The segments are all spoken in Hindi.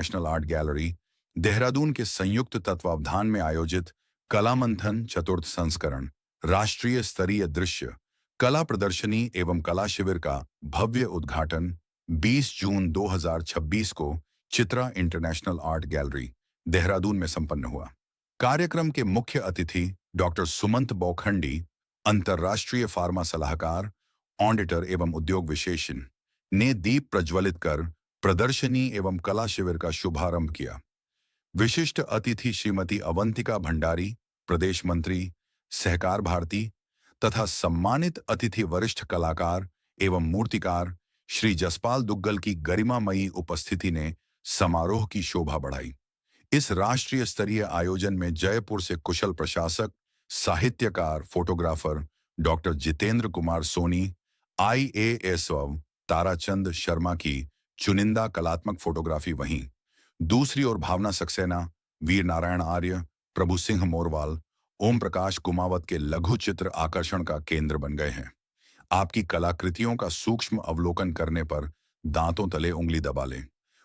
इंटरनेशनल आर्ट गैलरी देहरादून के संयुक्त तत्वावधान में आयोजित कला मंथन चतुर्थ संस्करण राष्ट्रीय स्तरीय दृश्य कला प्रदर्शनी एवं कला शिविर का भव्य उद्घाटन 20 जून 2026 को Chitra international art gallery Dehradun में संपन्न हुआ। कार्यक्रम के मुख्य अतिथि डॉक्टर सुमंत बौखंडी, अंतर्राष्ट्रीय फार्मा सलाहकार, ऑडिटर एवं उद्योग विशेषज्ञ, ने दीप प्रज्वलित कर प्रदर्शनी एवं कला शिविर का शुभारंभ किया। विशिष्ट अतिथि श्रीमती अवंतिका भंडारी, प्रदेश मंत्री, सहकार भारती, तथा सम्मानित अतिथि वरिष्ठ कलाकार एवं मूर्तिकार श्री जसपाल दुग्गल की गरिमामयी उपस्थिति ने समारोह की शोभा बढ़ाई। इस राष्ट्रीय स्तरीय आयोजन में जयपुर से कुशल प्रशासक, साहित्यकार, photographer doctor Jitendra Kumar Soni, IAS Tarachand Sharma की चुनिंदा कलात्मक फोटोग्राफी वहीं दूसरी ओर भावना सक्सेना, वीर नारायण आर्य, प्रभु सिंह मोरवाल, ओम प्रकाश कुमावत के लघु चित्र आकर्षण का केंद्र बन गए हैं। आपकी कलाकृतियों का सूक्ष्म अवलोकन करने पर दांतों तले उंगली दबा लें।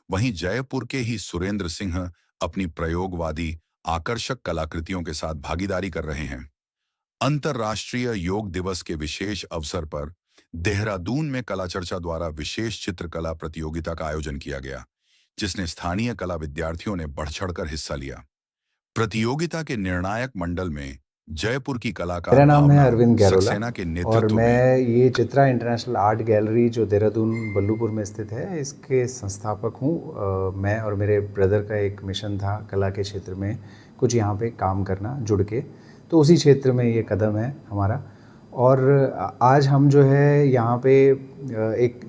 वहीं जयपुर के ही सुरेंद्र सिंह अपनी प्रयोगवादी आकर्षक कलाकृतियों के साथ भागीदारी कर रहे हैं। अंतर्राष्ट्रीय योग दिवस के विशेष अवसर पर देहरादून में कला चर्चा द्वारा विशेष चित्रकला प्रतियोगिता का आयोजन किया गया, जिसने स्थानीय कला विद्यार्थियों ने बढ़-चढ़कर हिस्सा लिया। प्रतियोगिता के निर्णायक मंडल में जयपुर की कलाकार मेरा नाम है अरविंद गैरोला सक्सेना के और नेतृत्व मैं ये चित्रा इंटरनेशनल आर्ट गैलरी जो देहरादून बल्लूपुर में स्थित है, इसके संस्थापक हूँ। मैं और मेरे ब्रदर का एक मिशन था कला के क्षेत्र में कुछ यहाँ पे काम करना जुड़ के, तो उसी क्षेत्र में ये कदम है हमारा। और आज हम जो है यहाँ पे एक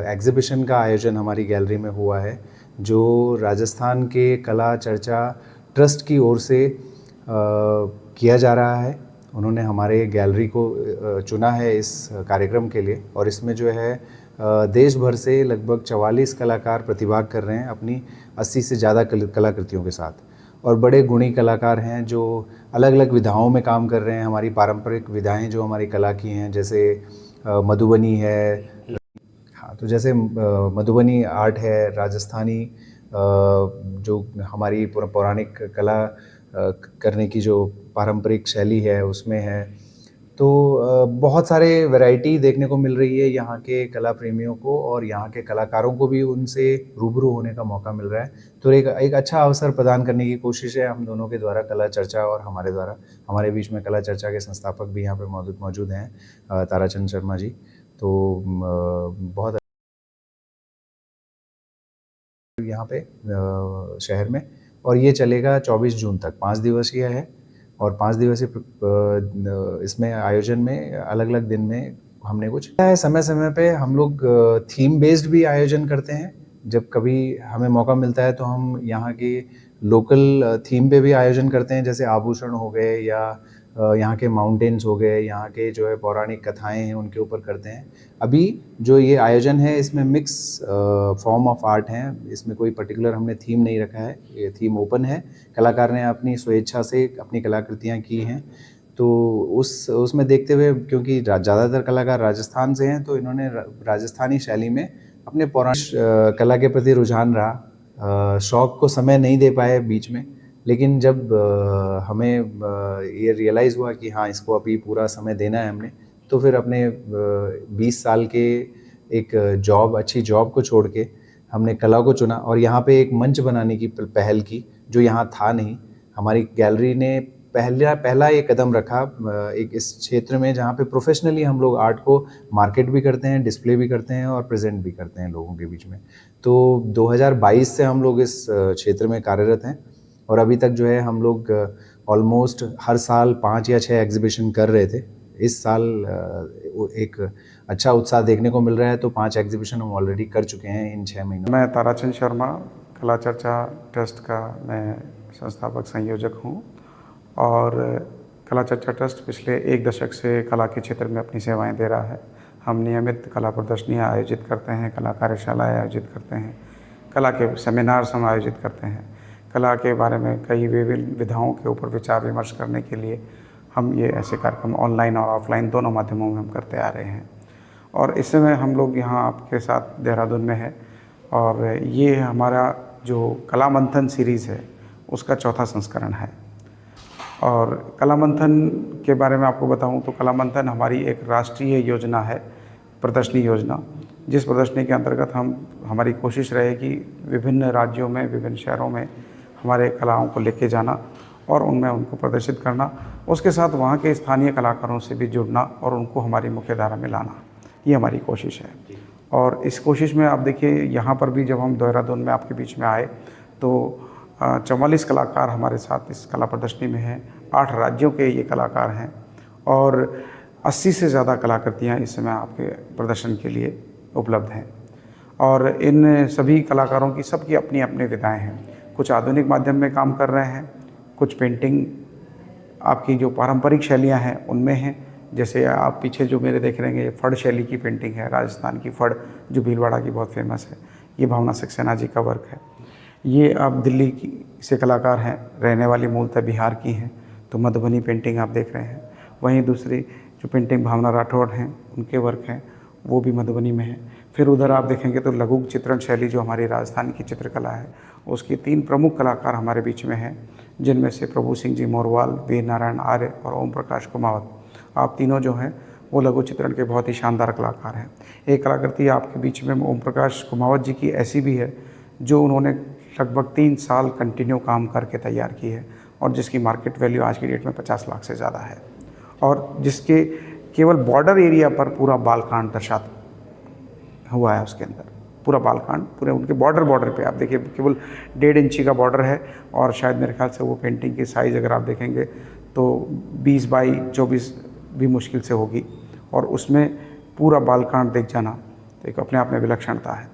एग्ज़िबिशन का आयोजन हमारी गैलरी में हुआ है, जो राजस्थान के कला चर्चा ट्रस्ट की ओर से किया जा रहा है। उन्होंने हमारे गैलरी को चुना है इस कार्यक्रम के लिए, और इसमें जो है देश भर से लगभग 44 कलाकार प्रतिभाग कर रहे हैं अपनी 80 से ज़्यादा कलाकृतियों के साथ, और बड़े गुणी कलाकार हैं जो अलग अलग विधाओं में काम कर रहे हैं। हमारी पारंपरिक विधाएं जो हमारी कला की हैं, जैसे मधुबनी है, हाँ, तो जैसे मधुबनी आर्ट है, राजस्थानी जो हमारी पौराणिक कला करने की जो पारंपरिक शैली है उसमें है। तो बहुत सारे वैरायटी देखने को मिल रही है यहाँ के कला प्रेमियों को, और यहाँ के कलाकारों को भी उनसे रूबरू होने का मौका मिल रहा है। तो एक अच्छा अवसर प्रदान करने की कोशिश है हम दोनों के द्वारा, कला चर्चा और हमारे द्वारा। हमारे बीच में कला चर्चा के संस्थापक भी यहाँ पे मौजूद हैं, ताराचंद शर्मा जी। तो बहुत यहाँ पे शहर में, और ये चलेगा 24 जून तक, 5 दिवसीय है। और 5 दिवसीय इसमें आयोजन में अलग अलग दिन में हमने कुछ है। समय समय पे हम लोग थीम बेस्ड भी आयोजन करते हैं। जब कभी हमें मौका मिलता है तो हम यहाँ की लोकल थीम पे भी आयोजन करते हैं, जैसे आभूषण हो गए, या यहाँ के माउंटेन्स हो गए, यहाँ के जो है पौराणिक कथाएं हैं उनके ऊपर करते हैं। अभी जो ये आयोजन है इसमें मिक्स फॉर्म ऑफ आर्ट हैं, इसमें कोई पर्टिकुलर हमने थीम नहीं रखा है, ये थीम ओपन है। कलाकार ने अपनी स्वेच्छा से अपनी कलाकृतियाँ की हैं, तो उसमें देखते हुए, क्योंकि ज़्यादातर कलाकार राजस्थान से हैं, तो इन्होंने राजस्थानी शैली में अपने पौराणिक कला के प्रति रुझान रहा। शौक़ को समय नहीं दे पाए बीच में, लेकिन जब हमें ये रियलाइज़ हुआ कि हाँ, इसको अभी पूरा समय देना है हमने, तो फिर अपने 20 साल के एक अच्छी जॉब को छोड़ के हमने कला को चुना, और यहाँ पे एक मंच बनाने की पहल की, जो यहाँ था नहीं। हमारी गैलरी ने पहला ये कदम रखा एक इस क्षेत्र में, जहाँ पे प्रोफेशनली हम लोग आर्ट को मार्केट भी करते हैं, डिस्प्ले भी करते हैं और प्रेजेंट भी करते हैं लोगों के बीच में। तो 2022 से हम लोग इस क्षेत्र में कार्यरत हैं, और अभी तक जो है हम लोग ऑलमोस्ट हर साल 5 या 6 एग्जीबिशन कर रहे थे। इस साल एक अच्छा उत्साह देखने को मिल रहा है, तो 5 एग्जीबिशन हम ऑलरेडी कर चुके हैं इन 6 महीनों। मैं ताराचंद शर्मा, कला चर्चा ट्रस्ट का मैं संस्थापक संयोजक हूँ, और कला चर्चा ट्रस्ट पिछले 1 दशक से कला के क्षेत्र में अपनी सेवाएं दे रहा है। हम नियमित कला प्रदर्शनियाँ आयोजित करते हैं, कला कार्यशालाएँ आयोजित करते हैं, कला के सेमिनार्स हम आयोजित करते हैं। कला के बारे में कई विभिन्न विधाओं के ऊपर विचार विमर्श करने के लिए हम ये ऐसे कार्यक्रम ऑनलाइन और ऑफलाइन दोनों माध्यमों में हम करते आ रहे हैं। और इस समय हम लोग यहाँ आपके साथ देहरादून में है, और ये हमारा जो कला मंथन सीरीज़ है उसका चौथा संस्करण है। और कला मंथन के बारे में आपको बताऊं तो कला मंथन हमारी एक राष्ट्रीय योजना है, प्रदर्शनी योजना, जिस प्रदर्शनी के अंतर्गत हमारी कोशिश रहेगी विभिन्न राज्यों में, विभिन्न शहरों में हमारे कलाओं को लेके जाना और उनमें उनको प्रदर्शित करना, उसके साथ वहाँ के स्थानीय कलाकारों से भी जुड़ना और उनको हमारी मुख्य धारा में लाना, ये हमारी कोशिश है। और इस कोशिश में आप देखिए यहाँ पर भी जब हम देहरादून में आपके बीच में आए तो 44 कलाकार हमारे साथ इस कला प्रदर्शनी में हैं, 8 राज्यों के ये कलाकार हैं और 80 से ज़्यादा कलाकृतियाँ इस समय आपके प्रदर्शन के लिए उपलब्ध हैं। और इन सभी कलाकारों की सबकी अपनी अपनी विधाएँ हैं, कुछ आधुनिक माध्यम में काम कर रहे हैं, कुछ पेंटिंग आपकी जो पारंपरिक शैलियाँ हैं उनमें हैं। जैसे आप पीछे जो मेरे देख रहे हैं ये फड़ शैली की पेंटिंग है, राजस्थान की फड़ जो भीलवाड़ा की बहुत फेमस है, ये भावना सक्सेना जी का वर्क है। ये आप दिल्ली की से कलाकार हैं, रहने वाली मूलतः बिहार की हैं, तो मधुबनी पेंटिंग आप देख रहे हैं। वहीं दूसरी जो पेंटिंग भावना राठौड़ हैं उनके वर्क हैं, वो भी मधुबनी में है। फिर उधर आप देखेंगे तो लघु चित्रण शैली जो हमारी राजस्थान की चित्रकला है उसके 3 प्रमुख कलाकार हमारे बीच में हैं, जिनमें से प्रभु सिंह जी मोरवाल, वीर नारायण आर्य और ओम प्रकाश कुमावत। आप तीनों जो हैं वो लघु चित्रण के बहुत ही शानदार कलाकार हैं। एक कलाकृति आपके बीच में ओम प्रकाश कुमावत जी की ऐसी भी है जो उन्होंने लगभग 3 साल कंटिन्यू काम करके तैयार की है और जिसकी मार्केट वैल्यू आज की डेट में 50 लाख से ज़्यादा है और जिसके केवल बॉर्डर एरिया पर पूरा बालकांड दर्शाता हुआ है। उसके अंदर पूरा बालकांड पूरे उनके बॉर्डर पे आप देखिए केवल 1.5 इंची का बॉर्डर है और शायद मेरे ख्याल से वो पेंटिंग की साइज़ अगर आप देखेंगे तो 20 बाई 24 भी मुश्किल से होगी और उसमें पूरा बालकांड देख जाना तो एक अपने आप में विलक्षणता है।